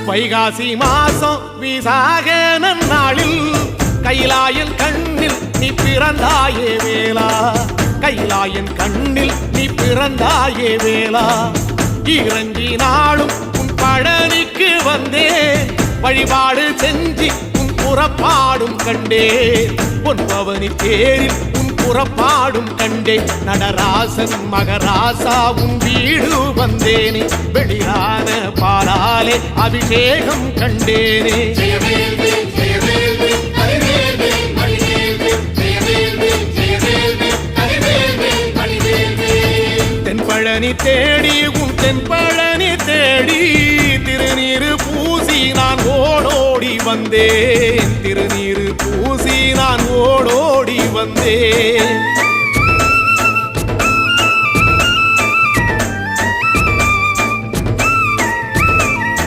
வைகாசி மாசம் விசாக நன்னாளில் கைலாயன் கண்ணில் நீ பிறந்தாயே வேளா, கைலாயன் கண்ணில் நீ பிறந்தாயே வேளா. இறங்கி நாளும் உன் பழனிக்கு வந்தே, வழிபாடு செஞ்சு உன் புறப்பாடும் கண்டே. பொன்பவனி தேரில் உன் புறப்பாடும் கண்டே. நடராசன் மகராசா உன் வீடு வந்தேனே, வெளியான பாலாலே அபிஷேகம் கண்டேனே. தென்பழனி தேடி உன் தென்பழனி தேடி, திருநீரு பூசி நான் ஓடோடி வந்தேன், திருநீரு பூசி நான் ஓடோடி வந்தேன்.